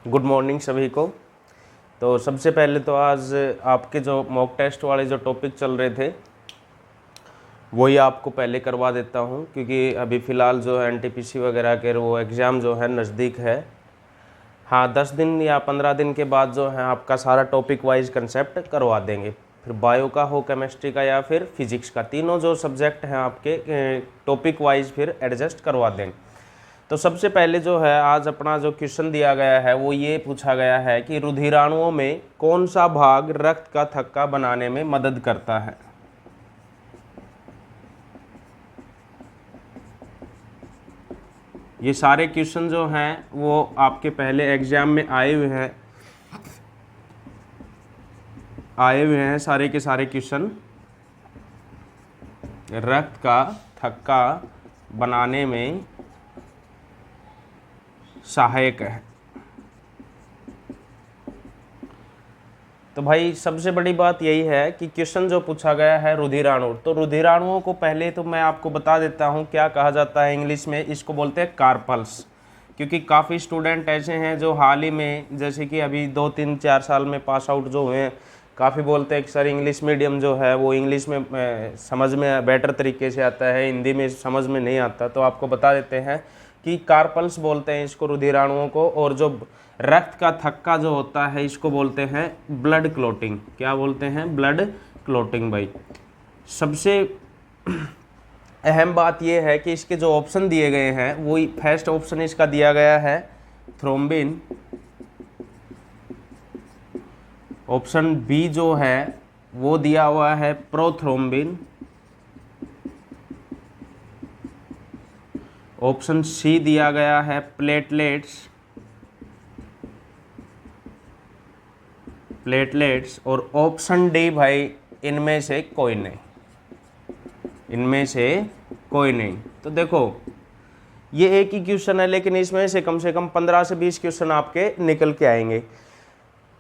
Good morning सभी को। तो सबसे पहले तो आज आपके जो मॉक टेस्ट वाले जो टॉपिक चल रहे थे वही आपको पहले करवा देता हूँ, क्योंकि अभी फ़िलहाल जो है एनटीपीसी वगैरह के वो एग्ज़ाम जो है नज़दीक है। हाँ, 10 दिन या 15 दिन के बाद जो है आपका सारा टॉपिक वाइज कंसेप्ट करवा देंगे। फिर बायो का हो, केमिस्ट्री का या फिर फिजिक्स का, तीनों जो सब्जेक्ट हैं आपके टॉपिक वाइज फिर एडजस्ट करवा देंगे। तो सबसे पहले जो है आज अपना जो क्वेश्चन दिया गया है वो ये पूछा गया है कि रुधिराणुओं में कौन सा भाग रक्त का थक्का बनाने में मदद करता है। ये सारे क्वेश्चन जो हैं वो आपके पहले एग्जाम में आए हुए हैं सारे के सारे क्वेश्चन रक्त का थक्का बनाने में सहायक है। तो भाई सबसे बड़ी बात यही है कि क्वेश्चन जो पूछा गया है रुधिराणु, तो रुधिराणुओं को पहले तो मैं आपको बता देता हूँ क्या कहा जाता है इंग्लिश में। इसको बोलते हैं कार्पल्स, क्योंकि काफ़ी स्टूडेंट ऐसे हैं जो हाल ही में जैसे कि अभी 2-3-4 साल में पास आउट जो हुए हैं, काफ़ी बोलते हैं कि सर इंग्लिश मीडियम जो है वो इंग्लिश में समझ में बेटर तरीके से आता है, हिंदी में समझ में नहीं आता। तो आपको बता देते हैं कि कार्पल्स बोलते हैं इसको रुधिराणुओं को, और जो रक्त का थक्का जो होता है इसको बोलते हैं ब्लड क्लॉटिंग। क्या बोलते हैं? Blood clotting. भाई सबसे अहम बात यह है कि इसके जो ऑप्शन दिए गए हैं वो फर्स्ट ऑप्शन इसका दिया गया है थ्रोम्बिन। ऑप्शन बी जो है वो दिया हुआ है प्रोथ्रोम्बिन। ऑप्शन सी दिया गया है प्लेटलेट्स और ऑप्शन डी भाई इनमें से कोई नहीं। तो देखो ये एक ही क्वेश्चन है, लेकिन इसमें से कम 15 से 20 क्वेश्चन आपके निकल के आएंगे।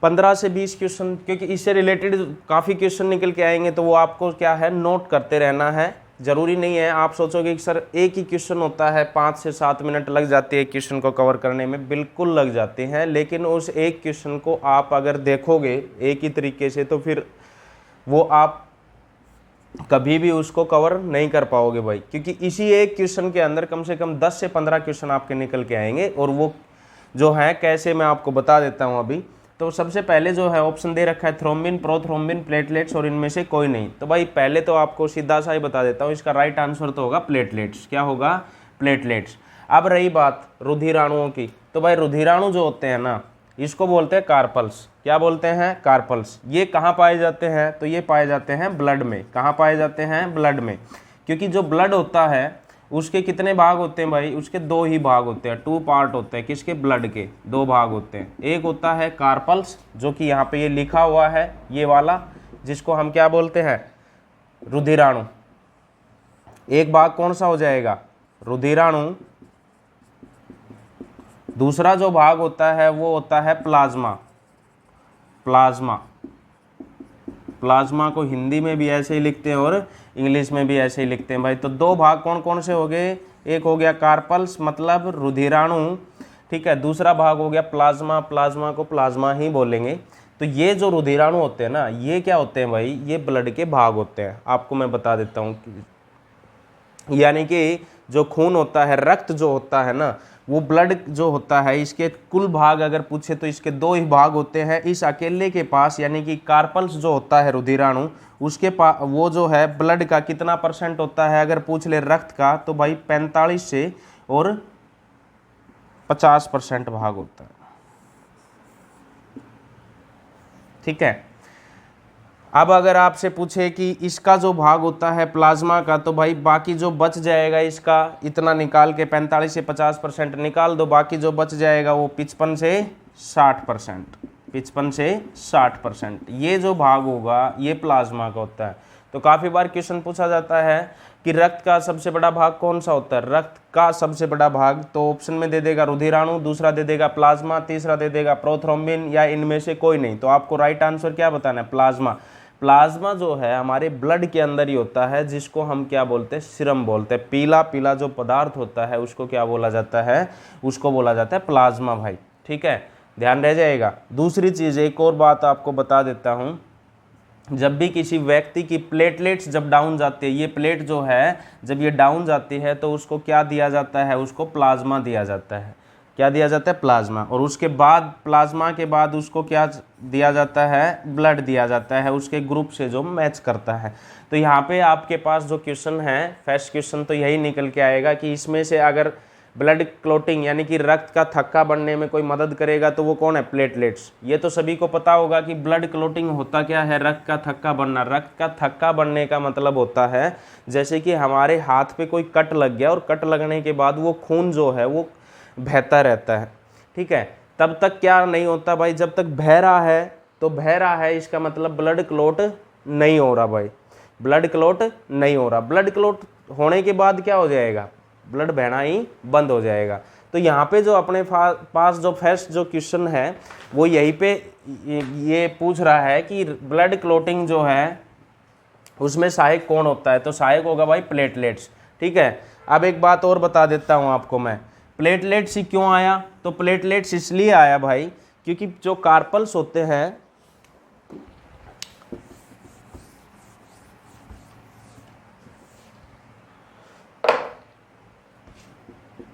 15 से 20 क्वेश्चन, क्योंकि इससे रिलेटेड काफ़ी क्वेश्चन निकल के आएंगे, तो वो आपको क्या है नोट करते रहना है। ज़रूरी नहीं है आप सोचोगे कि सर एक ही क्वेश्चन होता है 5 से 7 मिनट लग जाती है क्वेश्चन को कवर करने में। बिल्कुल लग जाते हैं, लेकिन उस एक क्वेश्चन को आप अगर देखोगे एक ही तरीके से तो फिर वो आप कभी भी उसको कवर नहीं कर पाओगे भाई, क्योंकि इसी एक क्वेश्चन के अंदर कम से कम 10 से 15 क्वेश्चन आपके निकल के आएंगे। और वो जो है कैसे मैं आपको बता देता हूँ अभी। तो सबसे पहले जो है ऑप्शन दे रखा है थ्रोम्बिन, प्रोथ्रोम्बिन, प्लेटलेट्स और इनमें से कोई नहीं। तो भाई पहले तो आपको सीधा सा ही बता देता हूँ, इसका राइट आंसर तो होगा प्लेटलेट्स। क्या होगा? प्लेटलेट्स। अब रही बात रुधिराणुओं की, तो भाई रुधिराणु जो होते हैं ना इसको बोलते हैं कार्पल्स। क्या बोलते हैं? कार्पल्स। ये कहाँ पाए जाते हैं? तो ये पाए जाते हैं ब्लड में। कहाँ पाए जाते हैं? ब्लड में। क्योंकि जो ब्लड होता है उसके कितने भाग होते हैं भाई? उसके 2 ही भाग होते हैं, 2 पार्ट होते हैं। किसके? ब्लड के 2 भाग होते हैं। एक होता है कार्पल्स जो कि यहाँ पे ये लिखा हुआ है ये वाला, जिसको हम क्या बोलते हैं? रुधिराणु। एक भाग कौन सा हो जाएगा? रुधिराणु। दूसरा जो भाग होता है वो होता है प्लाज्मा को हिंदी में भी ऐसे ही लिखते हैं और इंग्लिश में भी ऐसे ही लिखते हैं भाई। तो 2 भाग कौन कौन से हो गए? एक हो गया कार्पल्स मतलब रुधिराणु, ठीक है। दूसरा भाग हो गया प्लाज्मा को प्लाज्मा ही बोलेंगे। तो ये जो रुधिराणु होते हैं ना ये क्या होते हैं भाई? ये ब्लड के भाग होते हैं। आपको मैं बता देता हूँ, यानी कि जो खून होता है, रक्त जो होता है ना, वो ब्लड जो होता है इसके कुल भाग अगर पूछे तो इसके 2 ही भाग होते हैं। इस अकेले के पास यानी कि कार्पल्स जो होता है रुधिराणु उसके पास वो जो है ब्लड का कितना % होता है अगर पूछ ले रक्त का, तो भाई 45 से और 50% भाग होता है। ठीक है। अब अगर आपसे पूछे कि इसका जो भाग होता है प्लाज्मा का, तो भाई बाकी जो बच जाएगा इसका इतना निकाल के 45 से 50% निकाल दो, बाकी जो बच जाएगा वो 55 से 60%। ये जो भाग होगा ये प्लाज्मा का होता है। तो काफ़ी बार क्वेश्चन पूछा जाता है कि रक्त का सबसे बड़ा भाग कौन सा होता है? रक्त का सबसे बड़ा भाग तो ऑप्शन में दे देगा रुधिराणु, दूसरा दे देगा प्लाज्मा, तीसरा दे देगा प्रोथ्रोम्बिन, या इनमें से कोई नहीं। तो आपको राइट आंसर क्या बताना है? प्लाज्मा। प्लाज्मा जो है हमारे ब्लड के अंदर ही होता है, जिसको हम क्या बोलते हैं? सीरम बोलते हैं। पीला पीला जो पदार्थ होता है उसको क्या बोला जाता है? उसको बोला जाता है प्लाज्मा भाई। ठीक है। ध्यान रह जाएगा। दूसरी चीज़, एक और बात आपको बता देता हूँ, जब भी किसी व्यक्ति की प्लेटलेट्स जब डाउन जाती है, ये प्लेट जो है जब ये डाउन जाती है तो उसको क्या दिया जाता है, उसको प्लाज्मा दिया जाता है। क्या दिया जाता है, प्लाज्मा। और उसके बाद प्लाज्मा के बाद उसको क्या दिया जाता है, ब्लड दिया जाता है उसके ग्रुप से जो मैच करता है। तो यहाँ पे आपके पास जो क्वेश्चन है, फर्स्ट क्वेश्चन तो यही निकल के आएगा कि इसमें से अगर ब्लड क्लोटिंग यानी कि रक्त का थक्का बनने में कोई मदद करेगा तो वो कौन है, प्लेटलेट्स। ये तो सभी को पता होगा कि ब्लड क्लोटिंग होता क्या है, रक्त का थक्का बनना। रक्त का थक्का बनने का मतलब होता है जैसे कि हमारे हाथ पे कोई कट लग गया और कट लगने के बाद वो खून जो है वो बहता रहता है, ठीक है। तब तक क्या नहीं होता भाई, जब तक बह रहा है तो बह रहा है, इसका मतलब ब्लड क्लोट नहीं हो रहा भाई, ब्लड क्लोट नहीं हो रहा। ब्लड क्लोट होने के बाद क्या हो जाएगा, ब्लड बहना ही बंद हो जाएगा। तो यहाँ पे जो अपने पास जो फर्स्ट जो क्वेश्चन है वो यहीं पे ये पूछ रहा है कि ब्लड क्लोटिंग जो है उसमें सहायक कौन होता है, तो सहायक होगा भाई प्लेटलेट्स, ठीक है। अब एक बात और बता देता हूँ आपको मैं, प्लेटलेट्स ही क्यों आया, तो प्लेटलेट्स इसलिए आया भाई क्योंकि जो कार्पल्स होते हैं,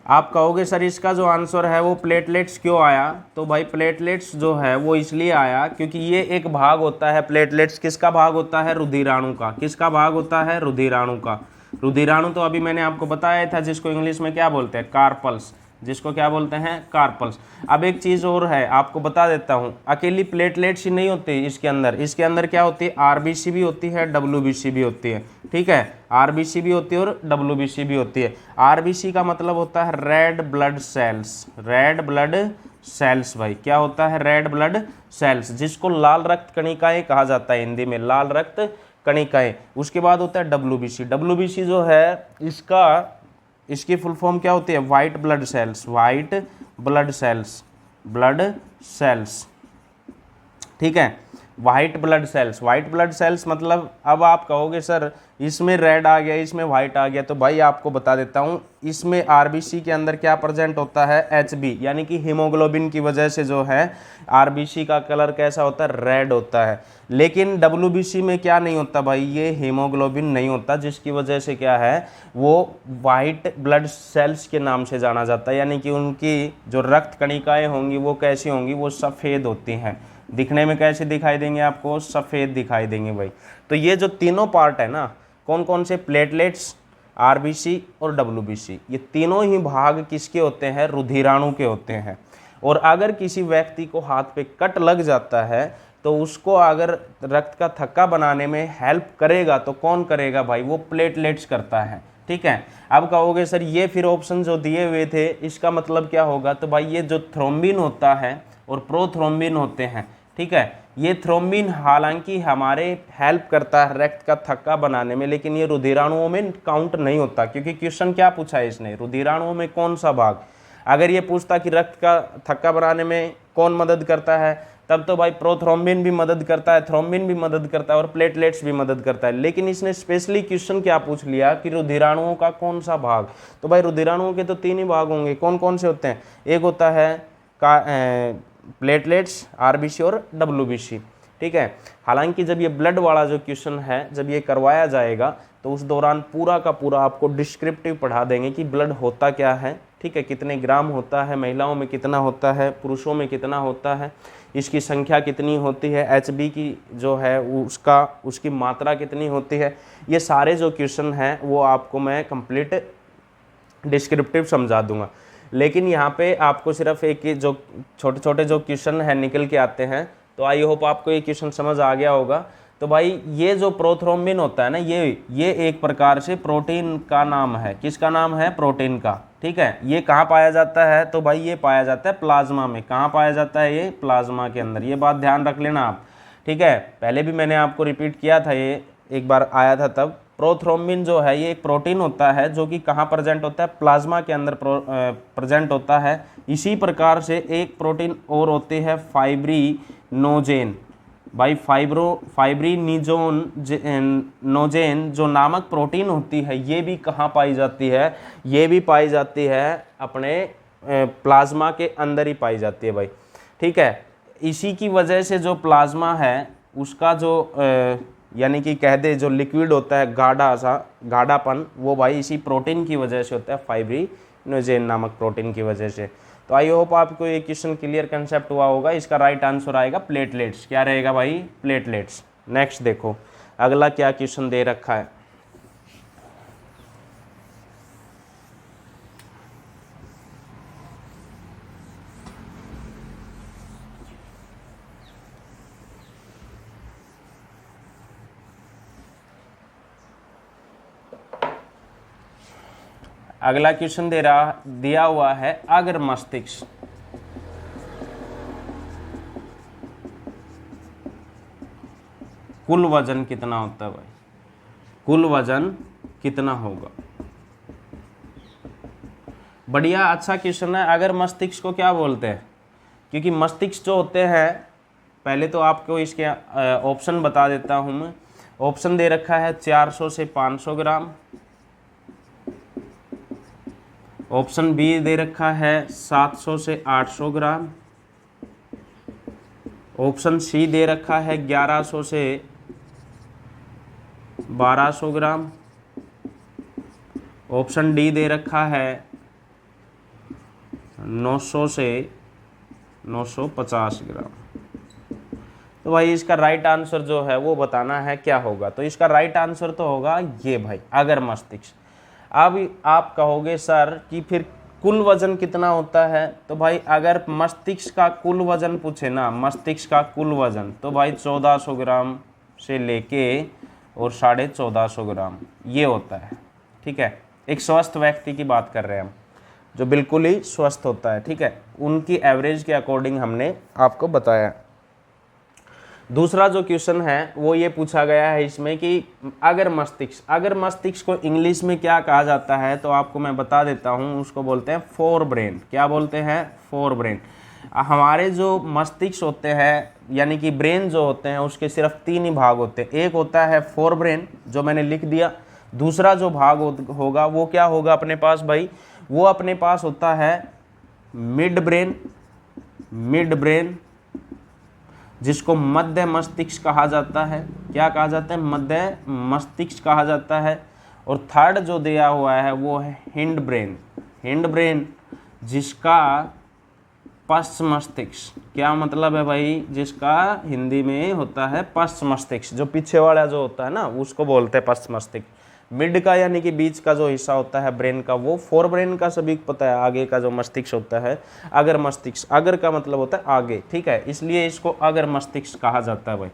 आप कहोगे सर इसका जो आंसर है वो प्लेटलेट्स क्यों आया, तो भाई प्लेटलेट्स जो है वो इसलिए आया क्योंकि ये एक भाग होता है प्लेटलेट्स, किसका भाग होता है, रुधिराणु का। किसका भाग होता है, रुधिराणु का। रुधिराणु तो अभी मैंने आपको बताया था, जिसको इंग्लिश में क्या बोलते हैं, कार्पल्स, जिसको क्या बोलते हैं, कार्पल्स। अब एक चीज़ और है आपको बता देता हूँ, अकेली प्लेटलेट्स ही नहीं होती इसके अंदर क्या होती है, आरबीसी भी होती है, डब्ल्यूबीसी भी होती है, ठीक है। आरबीसी भी होती है और डब्ल्यूबीसी भी होती है। आरबीसी का मतलब होता है red blood cells, red blood cells भाई, क्या होता है, रेड ब्लड सेल्स, जिसको लाल रक्त कणिकाएं कहा जाता है हिंदी में, लाल रक्त कणिकाएं। उसके बाद होता है डब्ल्यूबीसी। डब्ल्यूबीसी जो है इसकी फुल फॉर्म क्या होती है, white blood cells, white blood cells, blood cells, ठीक है। White blood cells, white blood cells मतलब, अब आप कहोगे सर इसमें रेड आ गया, इसमें वाइट आ गया, तो भाई आपको बता देता हूँ, इसमें आरबीसी के अंदर क्या प्रेजेंट होता है, एचबी यानी कि हीमोग्लोबिन की वजह से जो है आरबीसी का कलर कैसा होता है, रेड होता है। लेकिन डब्ल्यूबीसी में क्या नहीं होता भाई, ये हीमोग्लोबिन नहीं होता, जिसकी वजह से क्या है, वो वाइट ब्लड सेल्स के नाम से जाना जाता है। यानी कि उनकी जो रक्त कणिकाएं होंगी वो कैसी होंगी, वो सफ़ेद होती हैं। दिखने में कैसे दिखाई देंगे आपको, सफ़ेद दिखाई देंगे भाई। तो ये जो तीनों पार्ट है ना, कौन कौन से, प्लेटलेट्स, आरबीसी और डब्ल्यूबीसी, ये तीनों ही भाग किसके होते हैं, रुधिराणु के होते हैं। और अगर किसी व्यक्ति को हाथ पे कट लग जाता है तो उसको अगर रक्त का थक्का बनाने में हेल्प करेगा तो कौन करेगा भाई, वो प्लेटलेट्स करता है, ठीक है। अब कहोगे सर ये फिर ऑप्शन जो दिए हुए थे इसका मतलब क्या होगा, तो भाई ये जो थ्रोम्बिन होता है और प्रोथ्रोम्बिन होते हैं, ठीक है। ये थ्रोम्बिन हालांकि हमारे हेल्प करता है रक्त का थक्का बनाने में, लेकिन ये रुधिराणुओं में काउंट नहीं होता, क्योंकि क्वेश्चन क्या पूछा है इसने, रुधिराणुओं में कौन सा भाग। अगर ये पूछता कि रक्त का थक्का बनाने में कौन मदद करता है, तब तो भाई प्रोथ्रोम्बिन भी मदद करता है, थ्रोम्बिन भी मदद करता है और प्लेटलेट्स भी मदद करता है। लेकिन इसने स्पेशली क्वेश्चन क्या पूछ लिया कि रुधिराणुओं का कौन सा भाग। तो भाई रुधिराणुओं के तो तीन ही भाग होंगे, कौन कौन से होते हैं, एक होता है प्लेटलेट्स, आरबीसी और डब्ल्यूबीसी, ठीक है। हालांकि जब ये ब्लड वाला जो क्वेश्चन है जब ये करवाया जाएगा तो उस दौरान पूरा का पूरा आपको डिस्क्रिप्टिव पढ़ा देंगे कि ब्लड होता क्या है, ठीक है, कितने ग्राम होता है, महिलाओं में कितना होता है, पुरुषों में कितना होता है, इसकी संख्या कितनी होती है, एचबी की जो है उसकी मात्रा कितनी होती है। ये सारे जो क्वेश्चन हैं वो आपको मैं कंप्लीट डिस्क्रिप्टिव समझा दूंगा। लेकिन यहाँ पे आपको सिर्फ एक जो छोटे छोटे जो क्वेश्चन है निकल के आते हैं, तो आई होप आपको ये क्वेश्चन समझ आ गया होगा। तो भाई ये जो प्रोथ्रोम्बिन होता है ना, ये एक प्रकार से प्रोटीन का नाम है। किसका नाम है, प्रोटीन का, ठीक है। ये कहाँ पाया जाता है, तो भाई ये पाया जाता है प्लाज्मा में। कहाँ पाया जाता है, ये प्लाज्मा के अंदर। ये बात ध्यान रख लेना आप, ठीक है। पहले भी मैंने आपको रिपीट किया था, ये एक बार आया था तब। प्रोथ्रोम्बिन जो है ये एक प्रोटीन होता है जो कि कहाँ प्रेजेंट होता है, प्लाज्मा के अंदर प्रेजेंट होता है। इसी प्रकार से एक प्रोटीन और होती है फाइब्रिनोजेन भाई, फाइब्रिनोजेन जो नामक प्रोटीन होती है, ये भी कहाँ पाई जाती है, ये भी पाई जाती है अपने प्लाज्मा के अंदर ही पाई जाती है भाई, ठीक है। इसी की वजह से जो प्लाज्मा है उसका जो यानी कि कह दे जो लिक्विड होता है गाढ़ा सा गाढ़ापन, वो भाई इसी प्रोटीन की वजह से होता है, फाइब्रिनोजेन नामक प्रोटीन की वजह से। तो आई होप आपको ये क्वेश्चन क्लियर कंसेप्ट हुआ होगा। इसका राइट आंसर आएगा प्लेटलेट्स। क्या रहेगा भाई? प्लेटलेट्स। नेक्स्ट देखो अगला क्या क्वेश्चन दे रखा है। अगला क्वेश्चन दिया हुआ है, अगर मस्तिष्क कुल वजन कितना होता है भाई? कुल वजन कितना होगा? बढ़िया अच्छा क्वेश्चन है। अगर मस्तिष्क को क्या बोलते हैं? क्योंकि मस्तिष्क जो होते हैं, पहले तो आपको इसके ऑप्शन बता देता हूं मैं। ऑप्शन दे रखा है 400 से 500 ग्राम। ऑप्शन बी दे रखा है 700 से 800 ग्राम। ऑप्शन सी दे रखा है 1100 से 1200 ग्राम। ऑप्शन डी दे रखा है 900 से 950 ग्राम। तो भाई इसका राइट आंसर जो है वो बताना है क्या होगा। तो इसका राइट आंसर तो होगा ये भाई, अगर मस्तिष्क। अब आप कहोगे सर कि फिर कुल वजन कितना होता है? तो भाई अगर मस्तिष्क का कुल वजन पूछे ना, मस्तिष्क का कुल वजन, तो भाई 1400 ग्राम से लेके और 1450 ग्राम ये होता है। ठीक है, एक स्वस्थ व्यक्ति की बात कर रहे हैं हम, जो बिल्कुल ही स्वस्थ होता है। ठीक है, उनकी एवरेज के अकॉर्डिंग हमने आपको बताया। दूसरा जो क्वेश्चन है वो ये पूछा गया है इसमें कि अगर मस्तिष्क को इंग्लिश में क्या कहा जाता है? तो आपको मैं बता देता हूँ, उसको बोलते हैं फोर ब्रेन। क्या बोलते हैं? Fore brain. हमारे जो मस्तिष्क होते हैं यानी कि ब्रेन जो होते हैं उसके सिर्फ 3 ही भाग होते हैं। एक होता है फोर ब्रेन जो मैंने लिख दिया। दूसरा जो भाग होगा वो क्या होगा अपने पास भाई? वो अपने पास होता है मिड ब्रेन जिसको मध्य मस्तिष्क कहा जाता है। क्या कहा जाता है? मध्य मस्तिष्क कहा जाता है। और थर्ड जो दिया हुआ है वो है हिंड ब्रेन जिसका पश्च मस्तिष्क। क्या मतलब है भाई? जिसका हिंदी में होता है पश्च मस्तिष्क, जो पीछे वाला जो होता है ना उसको बोलते हैं पश्च मस्तिष्क। मिड का यानी कि बीच का जो हिस्सा होता है ब्रेन का, वो फोर ब्रेन का सभी को पता है। आगे का जो मस्तिष्क होता है अगर मस्तिष्क, अगर का मतलब होता है आगे। ठीक है, इसलिए इसको अगर मस्तिष्क कहा जाता है भाई।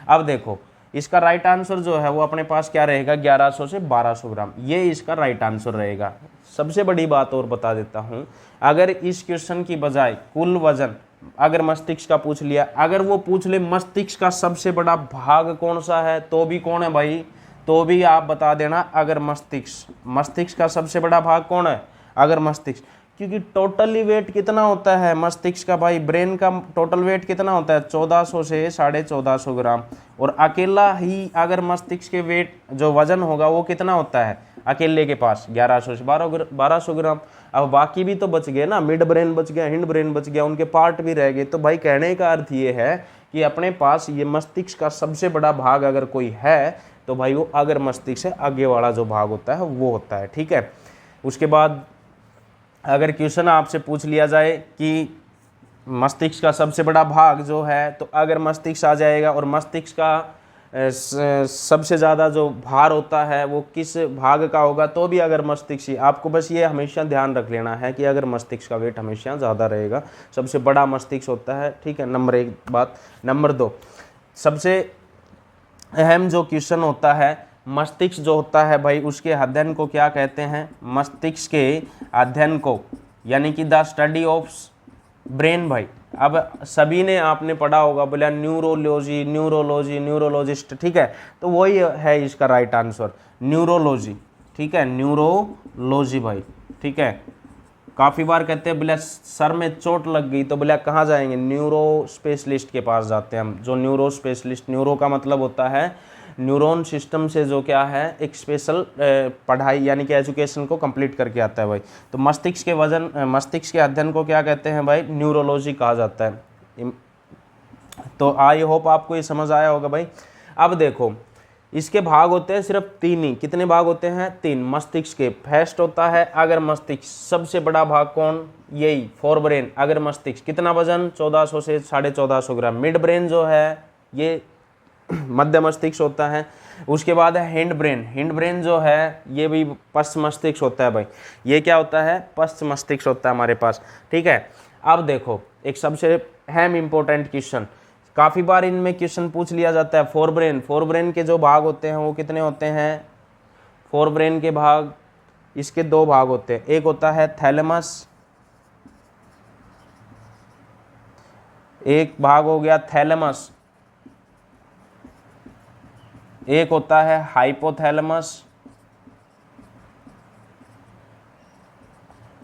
अब देखो इसका राइट आंसर जो है वो अपने पास क्या रहेगा? 1100 से 1200 ग्राम, ये इसका राइट आंसर रहेगा। सबसे बड़ी बात और बता देता हूँ, अगर इस क्वेश्चन की बजाय कुल वजन अगर मस्तिष्क का पूछ लिया, अगर वो पूछ ले मस्तिष्क का सबसे बड़ा भाग कौन सा है, तो भी कौन है भाई? तो भी आप बता देना अगर मस्तिष्क का सबसे बड़ा भाग कौन है? अगर मस्तिष्क। क्योंकि टोटली वेट कितना होता है मस्तिष्क का भाई? ब्रेन का टोटल वेट कितना होता है? 1400 से 1450 ग्राम। और अकेला ही अगर मस्तिष्क के वेट जो वजन होगा वो कितना होता है अकेले के पास? 1100 से 1200 ग्राम। अब बाकी भी तो बच गए ना, मिड ब्रेन बच गया, हिंड ब्रेन बच गया, उनके पार्ट भी रह गए। तो भाई कहने का अर्थ ये है कि अपने पास ये मस्तिष्क का सबसे बड़ा भाग अगर कोई है तो भाई वो अगर मस्तिष्क से आगे वाला जो भाग होता है वो होता है। ठीक है, उसके बाद अगर क्वेश्चन आपसे पूछ लिया जाए कि मस्तिष्क का सबसे बड़ा भाग जो है, तो अगर मस्तिष्क आ जाएगा। और मस्तिष्क का सबसे ज़्यादा जो भार होता है वो किस भाग का होगा? तो भी अगर मस्तिष्क ही। आपको बस ये हमेशा ध्यान रख लेना है कि अगर मस्तिष्क का वेट हमेशा ज़्यादा रहेगा, सबसे बड़ा मस्तिष्क होता है। ठीक है, नंबर 1 बात। नंबर 2, सबसे अहम जो क्वेश्चन होता है, मस्तिष्क जो होता है भाई उसके अध्ययन को क्या कहते हैं? मस्तिष्क के अध्ययन को यानी कि द स्टडी ऑफ ब्रेन भाई। अब सभी ने आपने पढ़ा होगा, बोला न्यूरोलॉजिस्ट। ठीक है, तो वही है इसका राइट आंसर, न्यूरोलॉजी। ठीक है, न्यूरोलॉजी भाई। ठीक है, काफ़ी बार कहते हैं बोला सर में चोट लग गई, तो बोला कहाँ जाएंगे? न्यूरो स्पेशलिस्ट के पास जाते हैं हम। जो न्यूरो स्पेशलिस्ट, न्यूरो का मतलब होता है न्यूरॉन सिस्टम से जो क्या है एक स्पेशल पढ़ाई यानी कि एजुकेशन को कंप्लीट करके आता है भाई। तो मस्तिष्क के अध्ययन को क्या कहते हैं भाई? न्यूरोलॉजी कहा जाता है। तो आई होप आपको ये समझ आया होगा भाई। अब देखो इसके भाग होते हैं सिर्फ 3 ही। कितने भाग होते हैं? 3। मस्तिष्क के फर्स्ट होता है अगर मस्तिष्क, सबसे बड़ा भाग कौन? यही फोर ब्रेन। अगर मस्तिष्क कितना वजन? 1400 से 1450 ग्राम। मिड ब्रेन जो है ये मध्य मस्तिष्क होता है। उसके बाद है हिंड ब्रेन। हिंड ब्रेन जो है ये भी पश्च मस्तिष्क होता है भाई। ये क्या होता है? पश्च मस्तिष्क होता है हमारे पास, ठीक है। अब देखो एक सबसे अहम इंपॉर्टेंट क्वेश्चन, काफ़ी बार इनमें क्वेश्चन पूछ लिया जाता है। फोर ब्रेन, फोर ब्रेन के जो भाग होते हैं वो कितने होते हैं? फोर ब्रेन के भाग, इसके 2 भाग होते हैं। एक होता है थैलेमस, एक भाग हो गया थैलेमस, एक होता है हाइपोथैलेमस।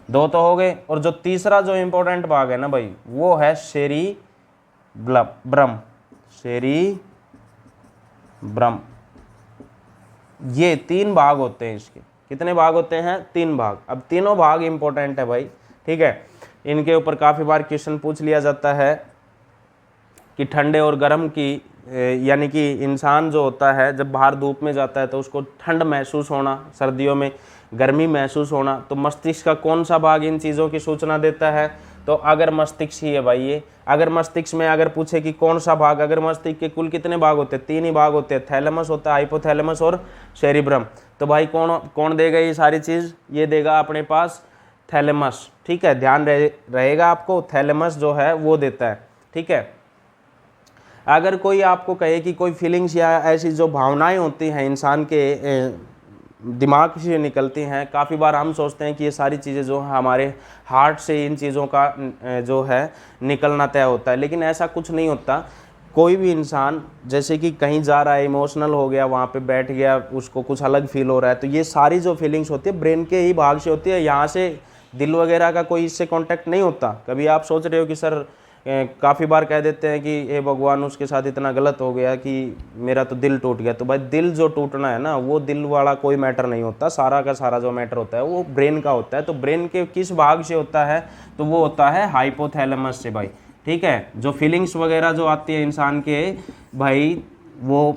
2 तो हो गए। और जो तीसरा जो इंपॉर्टेंट भाग है ना भाई वो है सेरिब्रम। सेरिब्रम, ये 3 भाग होते हैं इसके। कितने भाग होते हैं? 3 भाग। अब तीनों भाग इंपॉर्टेंट है भाई, ठीक है। इनके ऊपर काफ़ी बार क्वेश्चन पूछ लिया जाता है कि ठंडे और गर्म की, यानी कि इंसान जो होता है जब बाहर धूप में जाता है तो उसको ठंड महसूस होना, सर्दियों में गर्मी महसूस होना, तो मस्तिष्क का कौन सा भाग इन चीज़ों की सूचना देता है? तो अगर मस्तिष्क ही है भाई ये। अगर मस्तिष्क में अगर पूछे कि कौन सा भाग, अगर मस्तिष्क के कुल कितने भाग होते हैं? 3 ही भाग होते हैं। थैलेमस होता है, हाइपोथैलेमस और सेरिब्रम। तो भाई कौन देगा ये सारी चीज़? ये देगा अपने पास थैलेमस, ठीक है। ध्यान रहेगा आपको, थैलेमस जो है वो देता है, ठीक है। अगर कोई आपको कहे कि कोई फीलिंग्स या ऐसी जो भावनाएं होती हैं इंसान के दिमाग से निकलती हैं, काफ़ी बार हम सोचते हैं कि ये सारी चीज़ें जो हैं हमारे हार्ट से इन चीज़ों का जो है निकलना तय होता है, लेकिन ऐसा कुछ नहीं होता। कोई भी इंसान जैसे कि कहीं जा रहा है, इमोशनल हो गया, वहाँ पे बैठ गया, उसको कुछ अलग फील हो रहा है, तो ये सारी जो फीलिंग्स होती है ब्रेन के ही भाग से होती है। यहाँ से दिल वगैरह का कोई इससे कांटेक्ट नहीं होता। कभी आप सोच रहे हो कि सर काफ़ी बार कह देते हैं कि हे भगवान उसके साथ इतना गलत हो गया कि मेरा तो दिल टूट गया। तो भाई दिल जो टूटना है ना वो दिल वाला कोई मैटर नहीं होता, सारा का सारा जो मैटर होता है वो ब्रेन का होता है। तो ब्रेन के किस भाग से होता है? तो वो होता है हाइपोथैलेमस से भाई, ठीक है। जो फीलिंग्स वगैरह जो आती है इंसान के भाई, वो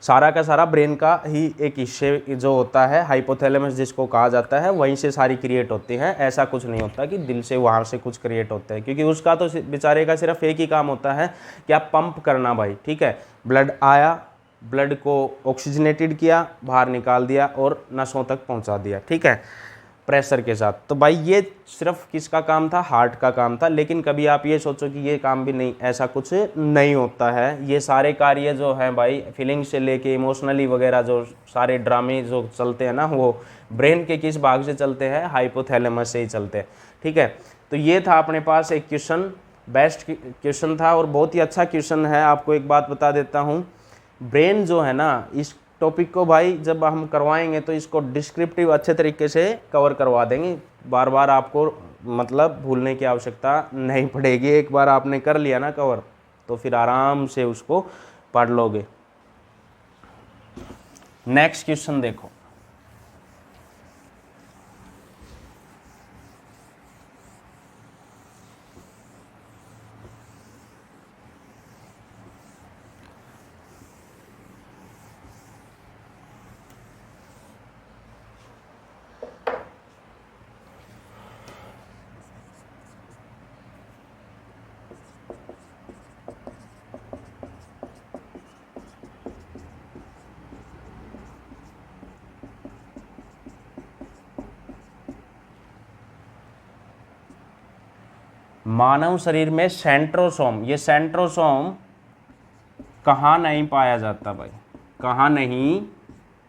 सारा का सारा ब्रेन का ही एक हिस्से जो होता है हाइपोथैलेमस जिसको कहा जाता है, वहीं से सारी क्रिएट होती हैं। ऐसा कुछ नहीं होता कि दिल से वहाँ से कुछ क्रिएट होता है, क्योंकि उसका तो बेचारे का सिर्फ एक ही काम होता है, क्या? पंप करना भाई, ठीक है। ब्लड आया, ब्लड को ऑक्सीजनेटेड किया, बाहर निकाल दिया और नसों तक पहुँचा दिया, ठीक है, प्रेशर के साथ। तो भाई ये सिर्फ किसका काम था? हार्ट का काम था। लेकिन कभी आप ये सोचो कि ये काम भी नहीं, ऐसा कुछ नहीं होता है। ये सारे कार्य जो हैं भाई फीलिंग से लेके इमोशनली वगैरह जो सारे ड्रामे जो चलते हैं ना, वो ब्रेन के किस भाग से चलते हैं? हाइपोथैलेमस से ही चलते हैं, ठीक है। तो ये था अपने पास एक क्वेश्चन, बेस्ट क्वेश्चन था और बहुत ही अच्छा क्वेश्चन है। आपको एक बात बता देता हूँ, ब्रेन जो है ना, इस टॉपिक को भाई जब हम करवाएंगे तो इसको डिस्क्रिप्टिव अच्छे तरीके से कवर करवा देंगे। बार बार आपको मतलब भूलने की आवश्यकता नहीं पड़ेगी। एक बार आपने कर लिया ना कवर तो फिर आराम से उसको पढ़ लोगे। नेक्स्ट क्वेश्चन देखो, मानव शरीर में सेंट्रोसोम, ये सेंट्रोसोम कहाँ नहीं पाया जाता भाई? कहाँ नहीं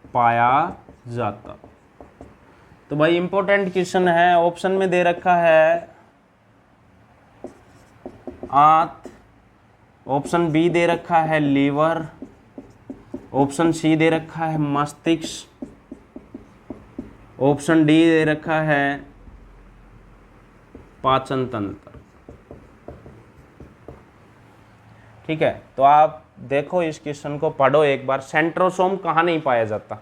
पाया जाता? तो भाई इंपॉर्टेंट क्वेश्चन है। ऑप्शन में दे रखा है आंत, ऑप्शन बी दे रखा है लीवर, ऑप्शन सी दे रखा है मस्तिष्क, ऑप्शन डी दे रखा है पाचन तंत्र, ठीक है। तो आप देखो इस क्वेश्चन को पढ़ो एक बार। सेंट्रोसोम कहाँ नहीं पाया जाता?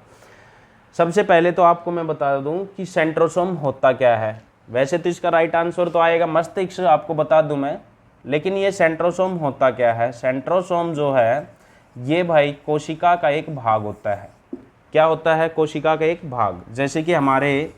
सबसे पहले तो आपको मैं बता दूं कि सेंट्रोसोम होता क्या है। वैसे तो इसका राइट आंसर तो आएगा मस्तिष्क, आपको बता दूं मैं, लेकिन ये सेंट्रोसोम होता क्या है? सेंट्रोसोम जो है ये भाई कोशिका का एक भाग होता है। क्या होता है? कोशिका का एक भाग। जैसे कि हमारे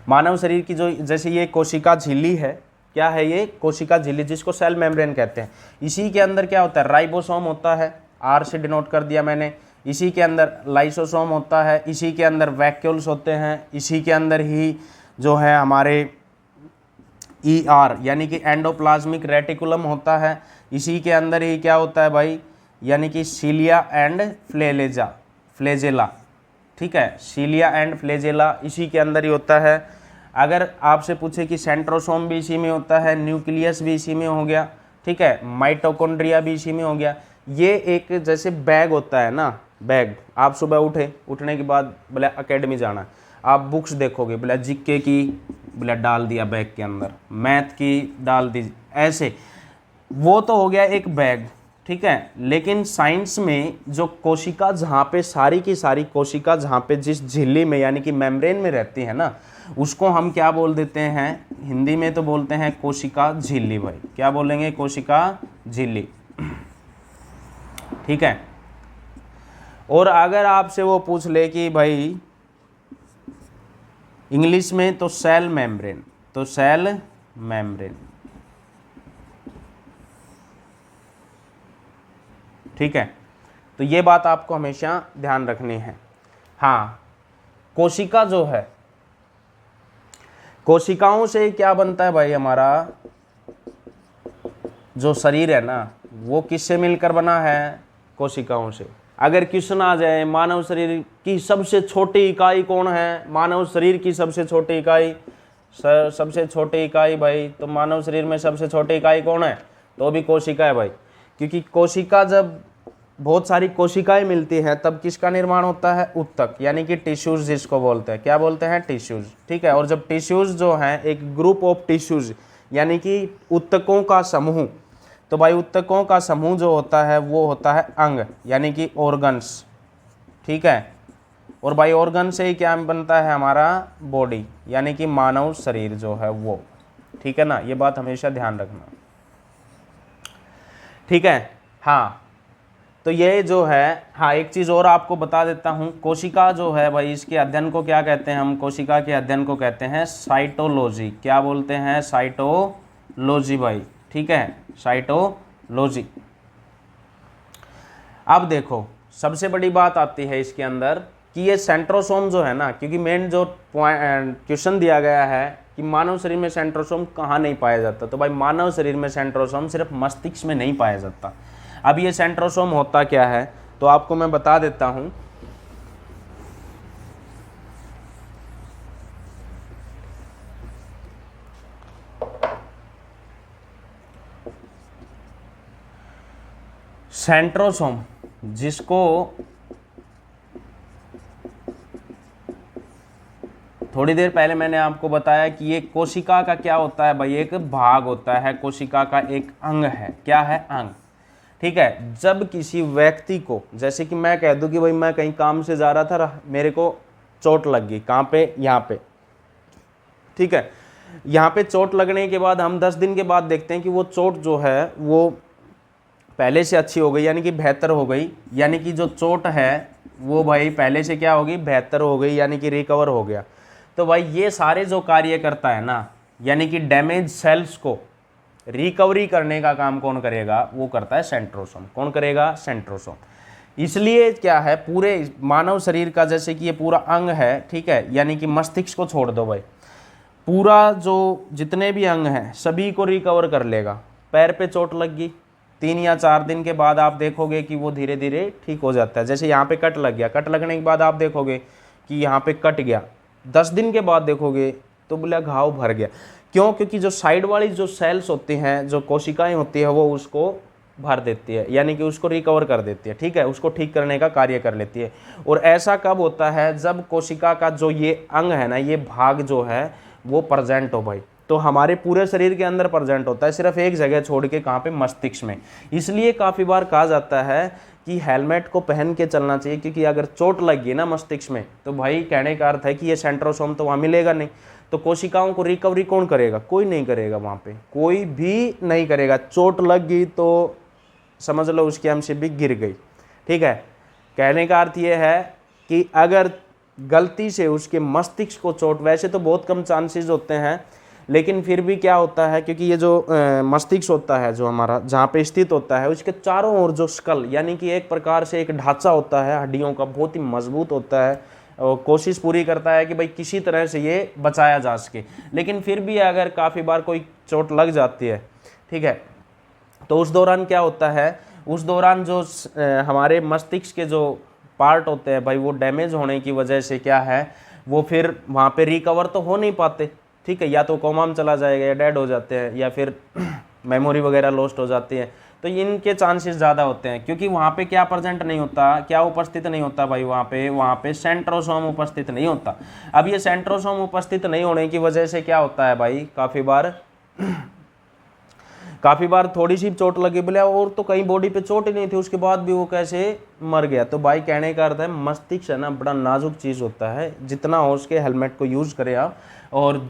मानव शरीर की जो, जैसे ये कोशिका झिल्ली है, क्या है ये? कोशिका झिल्ली, जिसको सेल मेम्ब्रेन कहते हैं। इसी के अंदर क्या होता है? राइबोसोम होता है, आर से डिनोट कर दिया मैंने। इसी के अंदर लाइसोसोम होता है, इसी के अंदर वैक्यूल्स होते हैं, इसी के अंदर ही जो है हमारे ER यानी कि एंडोप्लाज्मिक रेटिकुलम होता है। इसी के अंदर ही क्या होता है भाई? यानी कि सीलिया एंड फ्लेजेला, ठीक है, सीलिया एंड फ्लेजेला इसी के अंदर ही होता है। अगर आपसे पूछे कि सेंट्रोसोम भी इसी में होता है, न्यूक्लियस भी इसी में हो गया, ठीक है, माइटोकॉन्ड्रिया भी इसी में हो गया। ये एक जैसे बैग होता है ना, बैग। आप सुबह उठने के बाद बोले एकेडमी जाना है, आप बुक्स देखोगे, बोले जीके की, बोले डाल दिया बैग के अंदर, मैथ की डाल दी, ऐसे। वो तो हो गया एक बैग, ठीक है। लेकिन साइंस में जो कोशिका जहाँ पे सारी की सारी कोशिका जहाँ पे जिस झिल्ली में यानी कि मेम्ब्रेन में रहती है ना, उसको हम क्या बोल देते हैं? हिंदी में तो बोलते हैं कोशिका झिल्ली भाई। क्या बोलेंगे? कोशिका झिल्ली, ठीक है। और अगर आपसे वो पूछ ले कि भाई इंग्लिश में, तो सेल मेम्ब्रेन, तो सेल मेम्ब्रेन, ठीक है। तो ये बात आपको हमेशा ध्यान रखनी है। हाँ, कोशिका जो है, कोशिकाओं से क्या बनता है भाई? हमारा जो शरीर है ना, वो किससे मिलकर बना है? कोशिकाओं से। अगर क्वेश्चन आ जाए मानव शरीर की सबसे छोटी इकाई कौन है? मानव शरीर की सबसे छोटी इकाई, सबसे छोटी इकाई भाई, तो मानव शरीर में सबसे छोटी इकाई कौन है? तो भी कोशिका है भाई। क्योंकि कोशिका, जब बहुत सारी कोशिकाएं मिलती हैं तब किसका निर्माण होता है? उत्तक, यानी कि टिश्यूज जिसको बोलते हैं। क्या बोलते हैं? टिश्यूज, ठीक है। और जब टिश्यूज जो हैं, एक ग्रुप ऑफ टिश्यूज यानी कि उत्तकों का समूह, तो भाई उत्तकों का समूह जो होता है वो होता है अंग, यानी कि ऑर्गन्स, ठीक है। और भाई ऑर्गन से ही क्या बनता है? हमारा बॉडी, यानी कि मानव शरीर जो है वो, ठीक है ना। ये बात हमेशा ध्यान रखना, ठीक है। हाँ, तो ये जो है, हाँ एक चीज़ और आपको बता देता हूँ, कोशिका जो है भाई, इसके अध्ययन को क्या कहते हैं? हम कोशिका के अध्ययन को कहते हैं साइटोलॉजी। क्या बोलते हैं? साइटोलॉजी भाई, ठीक है, साइटोलॉजी। अब देखो, सबसे बड़ी बात आती है इसके अंदर कि ये सेंट्रोसोम जो है ना, क्योंकि मेन जो क्वेश्चन दिया गया है कि मानव शरीर में सेंट्रोसोम कहाँ नहीं पाया जाता, तो भाई मानव शरीर में सेंट्रोसोम सिर्फ मस्तिष्क में नहीं पाया जाता। अब ये सेंट्रोसोम होता क्या है, तो आपको मैं बता देता हूं। सेंट्रोसोम, जिसको थोड़ी देर पहले मैंने आपको बताया कि ये कोशिका का क्या होता है भाई? एक भाग होता है, कोशिका का एक अंग है। क्या है? अंग, ठीक है। जब किसी व्यक्ति को, जैसे कि मैं कह दूं कि भाई मैं कहीं काम से जा रहा था, मेरे को चोट लग गई, कहाँ पे? यहाँ पे, ठीक है। यहाँ पे चोट लगने के बाद हम 10 दिन के बाद देखते हैं कि वो चोट जो है वो पहले से अच्छी हो गई, यानी कि बेहतर हो गई, यानी कि जो चोट है वो भाई पहले से क्या हो गई? बेहतर हो गई, यानी कि रिकवर हो गया। तो भाई ये सारे जो कार्य करता है ना, यानी कि डैमेज सेल्स को रिकवरी करने का काम कौन करेगा? वो करता है सेंट्रोसोम। कौन करेगा? सेंट्रोसोम। इसलिए क्या है, पूरे मानव शरीर का, जैसे कि ये पूरा अंग है, ठीक है, यानी कि मस्तिष्क को छोड़ दो भाई, पूरा जो जितने भी अंग हैं सभी को रिकवर कर लेगा। पैर पे चोट लग गई, 3 या 4 दिन के बाद आप देखोगे कि वो धीरे धीरे ठीक हो जाता है। जैसे यहाँ पे कट लग गया, कट लगने के बाद आप देखोगे कि यहाँ पे कट गया, 10 दिन के बाद देखोगे तो बोला घाव भर गया। क्यों? क्योंकि जो साइड वाली जो सेल्स होती हैं, जो कोशिकाएं होती है, वो उसको भर देती है, यानी कि उसको रिकवर कर देती है, ठीक है, उसको ठीक करने का कार्य कर लेती है। और ऐसा कब होता है? जब कोशिका का जो ये अंग है ना, ये भाग जो है वो प्रेजेंट हो भाई। तो हमारे पूरे शरीर के अंदर प्रेजेंट होता है, सिर्फ एक जगह छोड़ के, कहाँ पे? मस्तिष्क में। इसलिए काफ़ी बार कहा जाता है कि हेलमेट को पहन के चलना चाहिए, क्योंकि अगर चोट लग गई ना मस्तिष्क में, तो भाई कहने का अर्थ है कि ये सेंट्रोसोम तो वहाँ मिलेगा नहीं। तो कोशिकाओं को रिकवरी कौन करेगा? कोई नहीं करेगा, वहाँ पे कोई भी नहीं करेगा। चोट लग गई तो समझ लो उसकी एमसी भी गिर गई, ठीक है। कहने का अर्थ ये है कि अगर गलती से उसके मस्तिष्क को चोट, वैसे तो बहुत कम चांसेस होते हैं, लेकिन फिर भी क्या होता है, क्योंकि ये जो मस्तिष्क होता है जो हमारा जहाँ पे स्थित होता है, उसके चारों ओर जो स्कल यानी कि एक प्रकार से एक ढांचा होता है हड्डियों का, बहुत ही मजबूत होता है, और कोशिश पूरी करता है कि भाई किसी तरह से ये बचाया जा सके। लेकिन फिर भी अगर काफ़ी बार कोई चोट लग जाती है, ठीक है, तो उस दौरान क्या होता है, उस दौरान जो हमारे मस्तिष्क के जो पार्ट होते हैं भाई, वो डैमेज होने की वजह से क्या है, वो फिर वहाँ पे रिकवर तो हो नहीं पाते, ठीक है, या तो कोमा में चला जाएगा या डेड हो जाते हैं, या फिर मेमोरी वगैरह लॉस्ट हो जाती है। तो इनके चांसेस ज़्यादा होते हैं, क्योंकि वहाँ पे क्या प्रेजेंट नहीं होता, क्या उपस्थित नहीं होता भाई, वहाँ पे सेंट्रोसोम उपस्थित नहीं होता। अब ये सेंट्रोसोम उपस्थित नहीं होने की वजह से क्या होता है भाई, काफ़ी बार थोड़ी सी चोट लगी, बोले और तो कहीं बॉडी पे चोट ही नहीं थी, उसके बाद भी वो कैसे मर गया। तो भाई कहने का अर्थ है, मस्तिष्क है ना बड़ा नाजुक चीज़ होता है, जितना हो उसके हेलमेट को यूज़ करें आप। और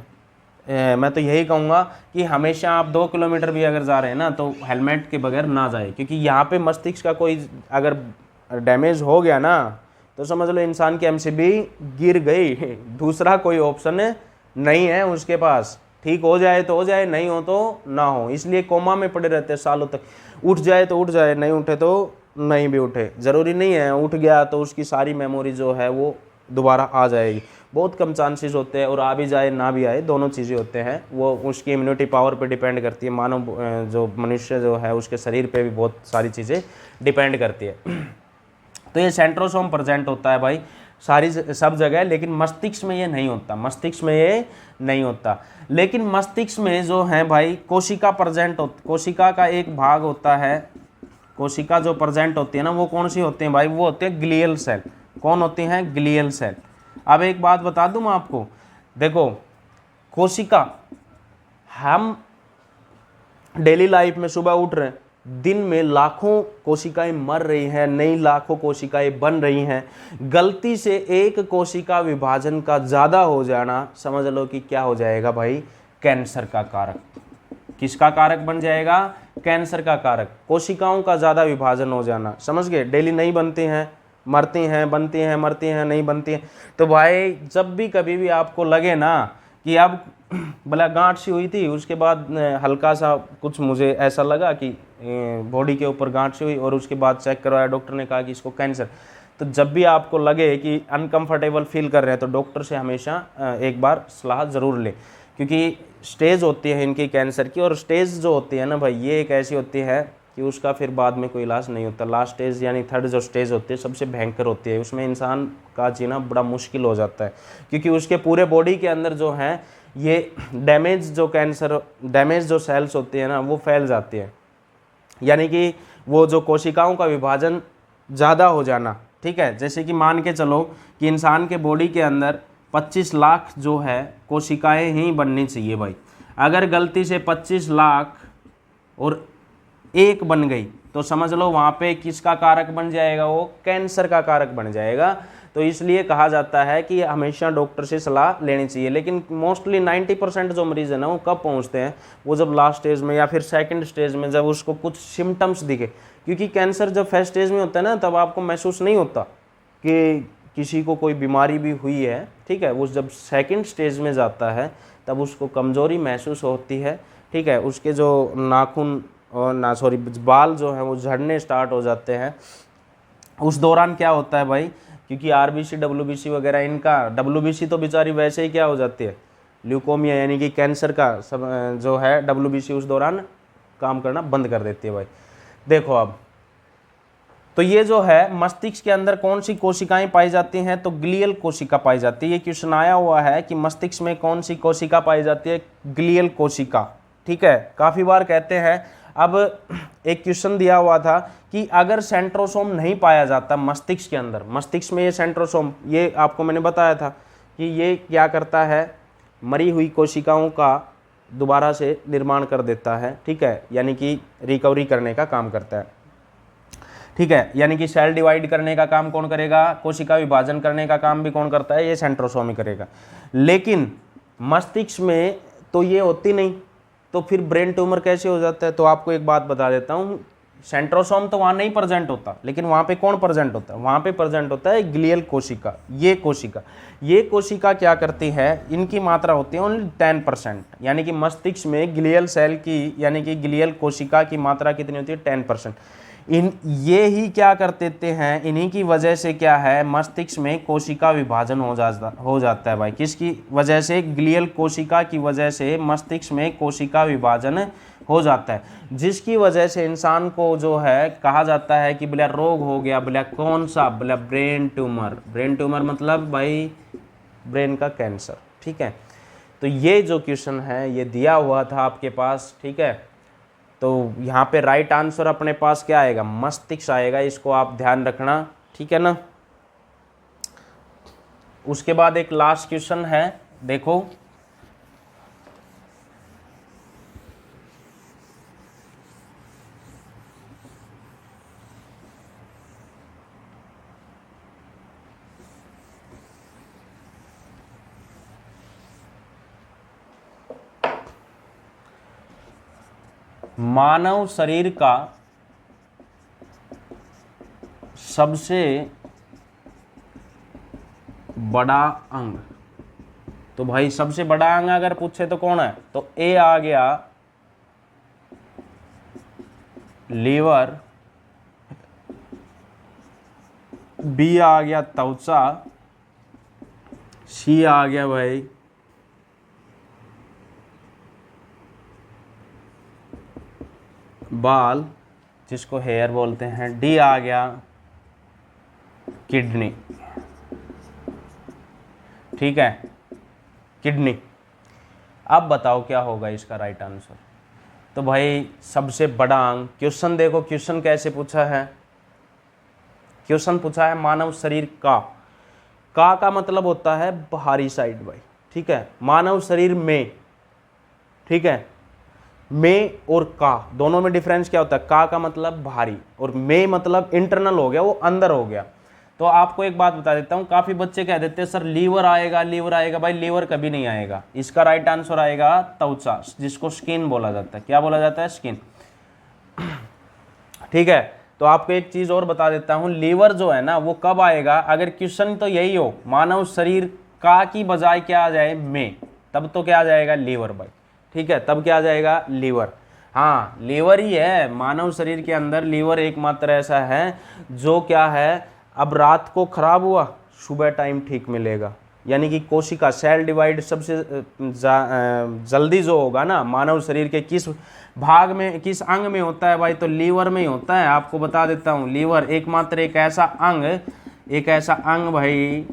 मैं तो यही कहूँगा कि हमेशा आप 2 किलोमीटर भी अगर जा रहे हैं ना, तो हेलमेट के बगैर ना जाए, क्योंकि यहाँ पे मस्तिष्क का कोई अगर डैमेज हो गया ना, तो समझ लो इंसान की एमसीबी गिर गई, दूसरा कोई ऑप्शन नहीं है उसके पास। ठीक हो जाए तो हो जाए, नहीं हो तो ना हो, इसलिए कोमा में पड़े रहते हैं सालों तक। उठ जाए तो उठ जाए, नहीं उठे तो नहीं भी उठे, ज़रूरी नहीं है उठ गया तो उसकी सारी मेमोरी जो है वो दोबारा आ जाएगी। बहुत कम चांसेस होते हैं, और आ भी जाए ना भी आए, दोनों चीज़ें होते हैं। वो उसकी इम्यूनिटी पावर पे डिपेंड करती है, मानव जो मनुष्य जो है उसके शरीर पे भी बहुत सारी चीज़ें डिपेंड करती है। तो ये सेंट्रोसोम प्रेजेंट होता है भाई सारी सब जगह, लेकिन मस्तिष्क में ये नहीं होता, मस्तिष्क में ये नहीं होता। लेकिन मस्तिष्क में जो है भाई कोशिका प्रेजेंट होती, कोशिका का एक भाग होता है, कोशिका जो प्रेजेंट होती है ना, वो कौन सी होती है भाई, वो होते हैं ग्लियल सेल। कौन होती हैं? Glial cell. अब एक बात बता दूं मैं आपको, देखो कोशिका, हम डेली लाइफ में सुबह उठ रहे हैं, दिन में लाखों कोशिकाएं मर रही हैं, नई लाखों कोशिकाएं बन रही हैं। गलती से एक कोशिका विभाजन का ज़्यादा हो जाना, समझ लो कि क्या हो जाएगा भाई, कैंसर का कारक। किसका कारक बन जाएगा? कैंसर का कारक। कोशिकाओं का ज़्यादा विभाजन हो जाना, समझ गए, डेली नहीं बनती हैं, मरती हैं, बनती हैं, मरती हैं, नहीं बनती हैं। तो भाई जब भी कभी भी आपको लगे ना कि अब भला गांठ सी हुई थी, उसके बाद हल्का सा कुछ मुझे ऐसा लगा कि बॉडी के ऊपर गांठ सी हुई, और उसके बाद चेक करवाया, डॉक्टर ने कहा कि इसको कैंसर। तो जब भी आपको लगे कि अनकंफर्टेबल फील कर रहे हैं, तो डॉक्टर से हमेशा एक बार सलाह ज़रूर लें, क्योंकि स्टेज होती है इनकी कैंसर की, और स्टेज जो होती है ना भाई, ये एक ऐसी होती है कि उसका फिर बाद में कोई इलाज नहीं होता। लास्ट स्टेज यानी थर्ड जो स्टेज होती है सबसे भयंकर होती है, उसमें इंसान का जीना बड़ा मुश्किल हो जाता है, क्योंकि उसके पूरे बॉडी के अंदर जो है ये डैमेज जो सेल्स होती है ना, वो फैल जाती है, यानी कि वो जो कोशिकाओं का विभाजन ज़्यादा हो जाना, ठीक है। जैसे कि मान के चलो कि इंसान के बॉडी के अंदर 25 लाख जो है कोशिकाएं ही बननी चाहिए भाई। अगर गलती से 25 लाख और एक बन गई, तो समझ लो वहाँ पे किसका कारक बन जाएगा, वो कैंसर का कारक बन जाएगा। तो इसलिए कहा जाता है कि हमेशा डॉक्टर से सलाह लेनी चाहिए। लेकिन मोस्टली 90% जो मरीज़ है ना, वो कब पहुँचते हैं, वो जब लास्ट स्टेज में या फिर सेकंड स्टेज में, जब उसको कुछ सिम्टम्स दिखे। क्योंकि कैंसर जब फर्स्ट स्टेज में होता है ना, तब आपको महसूस नहीं होता कि किसी को कोई बीमारी भी हुई है, ठीक है। वो जब सेकंड स्टेज में जाता है तब उसको कमज़ोरी महसूस होती है, ठीक है। उसके जो नाखून और बाल जो हैं वो झड़ने स्टार्ट हो जाते हैं। उस दौरान क्या होता है भाई, क्योंकि आरबीसी डब्ल्यूबीसी वगैरह, इनका डब्ल्यूबीसी तो बेचारी वैसे ही क्या हो जाती है, ल्यूकोमिया यानी कि कैंसर का जो है डब्ल्यूबीसी उस दौरान काम करना बंद कर देती है भाई। देखो अब तो ये जो है मस्तिष्क के अंदर कौन सी कोशिकाएं पाई जाती हैं, तो ग्लियल कोशिका पाई जाती है। ये क्वेश्चन आया हुआ है कि मस्तिष्क में कौन सी कोशिका पाई जाती है, ग्लियल कोशिका, ठीक है। काफ़ी बार कहते हैं, अब एक क्वेश्चन दिया हुआ था कि अगर सेंट्रोसोम नहीं पाया जाता मस्तिष्क के अंदर, मस्तिष्क में ये सेंट्रोसोम, ये आपको मैंने बताया था कि ये क्या करता है, मरी हुई कोशिकाओं का दोबारा से निर्माण कर देता है, ठीक है, यानी कि रिकवरी करने का काम करता है, ठीक है। यानी कि सेल डिवाइड करने का काम कौन करेगा, कोशिका विभाजन करने का काम भी कौन करता है, ये सेंट्रोसोम ही करेगा। लेकिन मस्तिष्क में तो ये होती नहीं, तो फिर ब्रेन ट्यूमर कैसे हो जाता है? तो आपको एक बात बता देता हूँ, सेंट्रोसोम तो वहाँ नहीं प्रेजेंट होता, लेकिन वहाँ पे कौन प्रेजेंट होता है? वहाँ पे प्रेजेंट होता है ग्लियल कोशिका। ये कोशिका क्या करती है, इनकी मात्रा होती है ओनली 10%, यानी कि मस्तिष्क में ग्लियल सेल की यानी कि ग्लियल कोशिका की मात्रा कितनी होती है? 10%। ये ही क्या कर देते हैं, इन्हीं की वजह से क्या है, मस्तिष्क में कोशिका विभाजन हो जाता है भाई। किसकी वजह से? ग्लियल कोशिका की वजह से मस्तिष्क में कोशिका विभाजन हो जाता है, जिसकी वजह से इंसान को जो है कहा जाता है कि बोला रोग हो गया। बोला कौन सा? बोला ब्रेन ट्यूमर। ब्रेन ट्यूमर मतलब भाई ब्रेन का कैंसर। ठीक है, तो ये जो क्वेश्चन है ये दिया हुआ था आपके पास। ठीक है, तो यहाँ पे राइट आंसर अपने पास क्या आएगा? मस्तिष्क आएगा, इसको आप ध्यान रखना। ठीक है ना। उसके बाद एक लास्ट क्वेश्चन है, देखो मानव शरीर का सबसे बड़ा अंग। तो भाई सबसे बड़ा अंग अगर पूछे तो कौन है? तो ए आ गया लीवर, बी आ गया त्वचा, सी आ गया भाई बाल, जिसको हेयर बोलते हैं, डी आ गया किडनी। ठीक है, किडनी। अब बताओ क्या होगा इसका राइट आंसर? तो भाई सबसे बड़ा अंग, क्वेश्चन देखो क्वेश्चन कैसे पूछा है। क्वेश्चन पूछा है मानव शरीर का मतलब होता है बाहरी साइड भाई। ठीक है, मानव शरीर में। ठीक है, में और का दोनों में डिफरेंस क्या होता है? का मतलब बाहरी और में मतलब इंटरनल हो गया, वो अंदर हो गया। तो आपको एक बात बता देता हूँ, काफी बच्चे कह देते हैं सर लीवर आएगा, लीवर आएगा। भाई लीवर कभी नहीं आएगा, इसका राइट आंसर आएगा त्वचा, जिसको स्किन बोला जाता है। क्या बोला जाता है? स्किन। ठीक है, तो आपको एक चीज और बता देता हूँ, लीवर जो है ना वो कब आएगा? अगर क्वेश्चन तो यही हो मानव शरीर का की बजाय क्या आ जाए? में, तब तो क्या आ जाएगा? लीवर भाई। ठीक है, तब क्या आ जाएगा? लीवर। हाँ, लीवर ही है मानव शरीर के अंदर। लीवर एकमात्र ऐसा है जो क्या है, अब रात को खराब हुआ, सुबह टाइम ठीक मिलेगा। यानी कि कोशिका सेल डिवाइड सबसे जल्दी जो होगा ना मानव शरीर के किस भाग में, किस अंग में होता है भाई? तो लीवर में ही होता है। आपको बता देता हूँ, लीवर एकमात्र एक ऐसा अंग भाई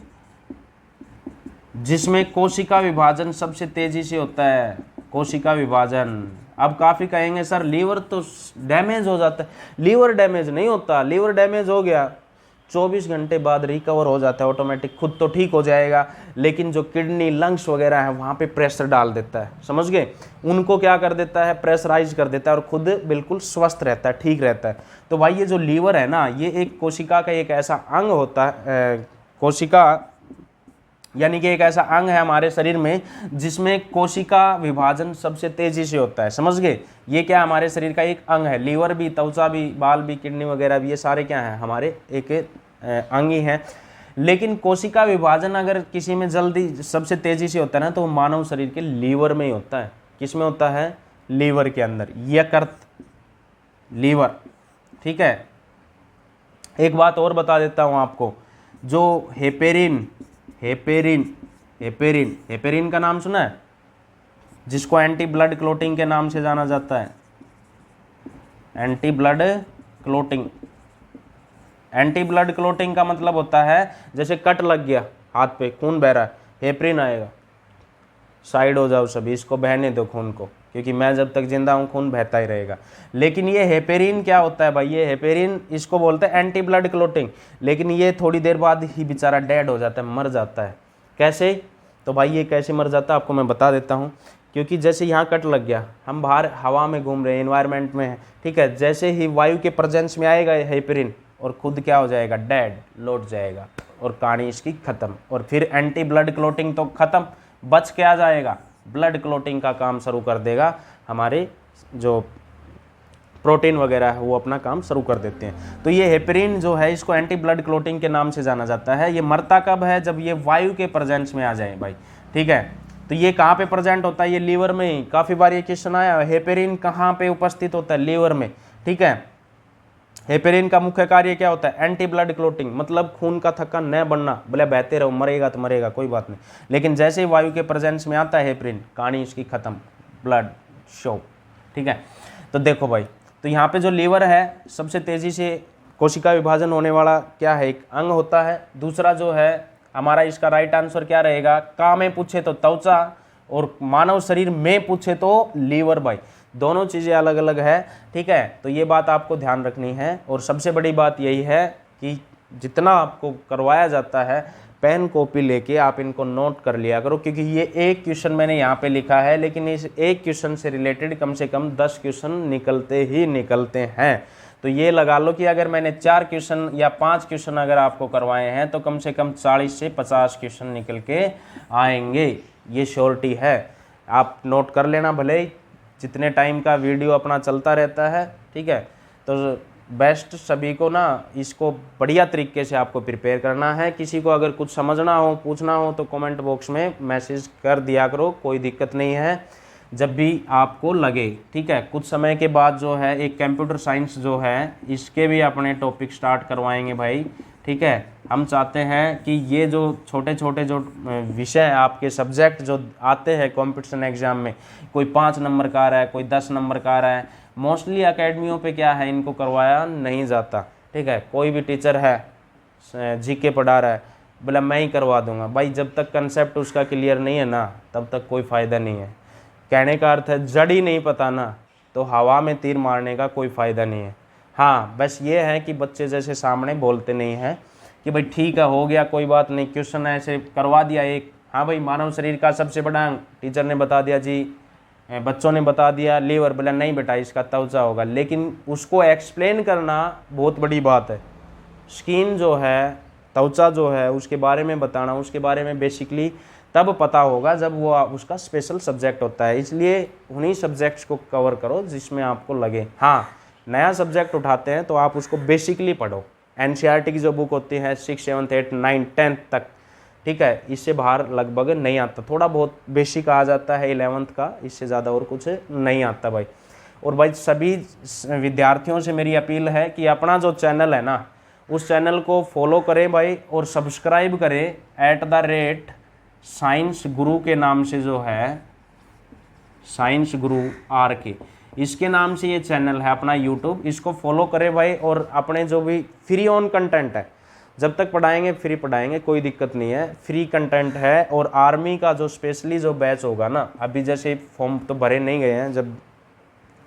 जिसमें कोशिका विभाजन सबसे तेजी से होता है। कोशिका विभाजन। अब काफी कहेंगे सर लीवर तो डैमेज हो जाता है। लीवर डैमेज नहीं होता, लीवर डैमेज हो गया 24 घंटे बाद रिकवर हो जाता है ऑटोमेटिक, खुद तो ठीक हो जाएगा। लेकिन जो किडनी, लंग्स वगैरह है वहाँ पे प्रेशर डाल देता है, समझ गए? उनको क्या कर देता है? प्रेशराइज कर देता है और खुद बिल्कुल स्वस्थ रहता है, ठीक रहता है। तो भाई ये जो लीवर है ना, ये एक कोशिका का एक ऐसा अंग होता है, कोशिका यानी कि एक ऐसा अंग है हमारे शरीर में जिसमें कोशिका विभाजन सबसे तेजी से होता है, समझ गए? ये क्या हमारे शरीर का एक अंग है। लीवर भी, त्वचा भी, बाल भी, किडनी वगैरह भी, ये सारे क्या हैं? हमारे एक अंग ही हैं। लेकिन कोशिका विभाजन अगर किसी में जल्दी सबसे तेजी से होता है ना, तो मानव शरीर के लीवर में ही होता है। किस में होता है? लीवर के अंदर। यकृत, लीवर। ठीक है, एक बात और बता देता हूँ आपको, जो हेपेरिन का नाम सुना है? जिसको एंटी ब्लड क्लोटिंग के नाम से जाना जाता है। एंटी ब्लड क्लोटिंग का मतलब होता है जैसे कट लग गया हाथ पे, खून बह रहा है, हेपरिन आएगा। साइड हो जाओ सभी, इसको बहने दो खून को, क्योंकि मैं जब तक जिंदा हूँ खून बहता ही रहेगा। लेकिन ये हेपेरिन क्या होता है भाई? ये हेपेरिन, इसको बोलते हैं एंटी ब्लड क्लोटिंग। लेकिन ये थोड़ी देर बाद ही बेचारा डेड हो जाता है, मर जाता है। कैसे? तो भाई ये कैसे मर जाता है आपको मैं बता देता हूँ। क्योंकि जैसे यहाँ कट लग गया, हम बाहर हवा में घूम रहे हैं, एनवायरनमेंट में है, ठीक है, जैसे ही वायु के प्रेजेंस में आएगा हेपेरिन और खुद क्या हो जाएगा? डेड, लौट जाएगा और कहानी इसकी खत्म। और फिर एंटी ब्लड क्लोटिंग तो खत्म, बच के आ जाएगा। ब्लड क्लोटिंग का काम शुरू कर देगा, हमारे जो प्रोटीन वगैरह है वो अपना काम शुरू कर देते हैं। तो ये हेपरिन जो है इसको एंटी ब्लड क्लोटिंग के नाम से जाना जाता है। ये मरता कब है? जब ये वायु के प्रेजेंस में आ जाए भाई, ठीक है। तो ये कहाँ पे प्रेजेंट होता है? ये लीवर में ही। काफ़ी बार ये क्वेश्चन आया, हेपेरिन कहाँ पे उपस्थित होता है? लीवर में, ठीक है। हेपेरिन का मुख्य कार्य क्या होता है? एंटी ब्लड क्लोटिंग, मतलब खून का थक्का न बनना। बोले बहते रहो, मरेगा तो मरेगा, कोई बात नहीं, लेकिन जैसे ही वायु के प्रेजेंस में आता है हेपरिन, कहानी इसकी खत्म, ब्लड शो, ठीक है। तो देखो भाई, तो यहाँ पे जो लीवर है सबसे तेजी से कोशिका विभाजन होने वाला क्या है? एक अंग होता है। दूसरा जो है हमारा, इसका राइट आंसर क्या रहेगा? का में पूछे तो त्वचा, और मानव शरीर में पूछे तो लीवर भाई। दोनों चीज़ें अलग अलग है, ठीक है। तो ये बात आपको ध्यान रखनी है। और सबसे बड़ी बात यही है कि जितना आपको करवाया जाता है, पेन कॉपी लेके आप इनको नोट कर लिया करो, क्योंकि ये एक क्वेश्चन मैंने यहाँ पे लिखा है, लेकिन इस एक क्वेश्चन से रिलेटेड कम से कम 10 क्वेश्चन निकलते ही निकलते हैं। तो ये लगा लो कि अगर मैंने 4 क्वेश्चन या 5 क्वेश्चन अगर आपको करवाए हैं तो कम से कम 40 से 50 क्वेश्चन निकल के आएंगे, ये श्योरिटी है। आप नोट कर लेना, भले ही जितने टाइम का वीडियो अपना चलता रहता है, ठीक है। तो बेस्ट सभी को ना इसको बढ़िया तरीके से आपको प्रिपेयर करना है। किसी को अगर कुछ समझना हो, पूछना हो तो कमेंट बॉक्स में मैसेज कर दिया करो, कोई दिक्कत नहीं है, जब भी आपको लगे, ठीक है। कुछ समय के बाद जो है एक कंप्यूटर साइंस जो है इसके भी अपने टॉपिक स्टार्ट करवाएंगे भाई, ठीक है। हम चाहते हैं कि ये जो छोटे छोटे जो विषय आपके सब्जेक्ट जो आते हैं कंपटीशन एग्जाम में, कोई 5 नंबर का आ रहा है, कोई 10 नंबर का आ रहा है, मोस्टली अकेडमियों पे क्या है, इनको करवाया नहीं जाता, ठीक है। कोई भी टीचर है जीके पढ़ा रहा है, बोला मैं ही करवा दूंगा भाई, जब तक कंसेप्ट उसका क्लियर नहीं है ना तब तक कोई फ़ायदा नहीं है। कहने का अर्थ है जड़ ही नहीं पता ना तो हवा में तीर मारने का कोई फ़ायदा नहीं है। हाँ, बस ये है कि बच्चे जैसे सामने बोलते नहीं हैं कि भाई ठीक है हो गया कोई बात नहीं, क्वेश्चन ऐसे करवा दिया एक, हाँ भाई मानव शरीर का सबसे बड़ा अंग टीचर ने बता दिया जी, बच्चों ने बता दिया लीवर, बोला नहीं बेटा इसका त्वचा होगा, लेकिन उसको एक्सप्लेन करना बहुत बड़ी बात है। स्किन जो है, त्वचा जो है, उसके बारे में बताना, उसके बारे में बेसिकली तब पता होगा जब वो उसका स्पेशल सब्जेक्ट होता है। इसलिए उन्हीं सब्जेक्ट्स को कवर करो जिसमें आपको लगे। हाँ, नया सब्जेक्ट उठाते हैं तो आप उसको बेसिकली पढ़ो। एनसीईआरटी की जो बुक होती है 6, 7, 8, 9, 10 तक, ठीक है, इससे बाहर लगभग नहीं आता। थोड़ा बहुत बेसिक आ जाता है 11th का, इससे ज़्यादा और कुछ नहीं आता भाई। और भाई सभी विद्यार्थियों से मेरी अपील है कि अपना जो चैनल है ना उस चैनल को फॉलो करें भाई, और सब्सक्राइब करें @साइंस गुरु के नाम से, जो है साइंस गुरु RK, इसके नाम से ये चैनल है अपना यूट्यूब, इसको फॉलो करें भाई। और अपने जो भी फ्री ऑन कंटेंट है, जब तक पढ़ाएंगे फ्री पढ़ाएंगे, कोई दिक्कत नहीं है, फ्री कंटेंट है। और आर्मी का जो स्पेशली जो बैच होगा ना, अभी जैसे फॉर्म तो भरे नहीं गए हैं, जब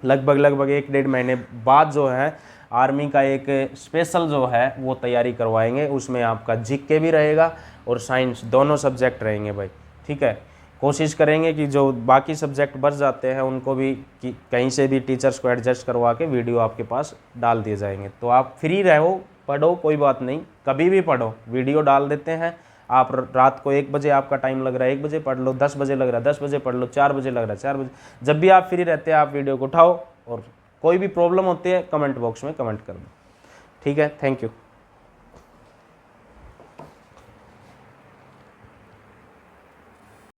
लगभग 1-1.5 महीने बाद जो है आर्मी का एक स्पेशल जो है वो तैयारी करवाएंगे। उसमें आपका जीके भी रहेगा और साइंस, दोनों सब्जेक्ट रहेंगे भाई, ठीक है। कोशिश करेंगे कि जो बाकी सब्जेक्ट बच जाते हैं उनको भी कि कहीं से भी टीचर्स को एडजस्ट करवा के वीडियो आपके पास डाल दिए जाएंगे। तो आप फ्री रहो, पढ़ो, कोई बात नहीं, कभी भी पढ़ो, वीडियो डाल देते हैं। आप रात को 1 बजे आपका टाइम लग रहा है 1 बजे पढ़ लो, 10 बजे लग रहा है 10 बजे पढ़ लो, 4 बजे लग रहा है 4 बजे, जब भी आप फ्री रहते हैं आप वीडियो को उठाओ, और कोई भी प्रॉब्लम होती है कमेंट बॉक्स में कमेंट कर दो, ठीक है। Thank you.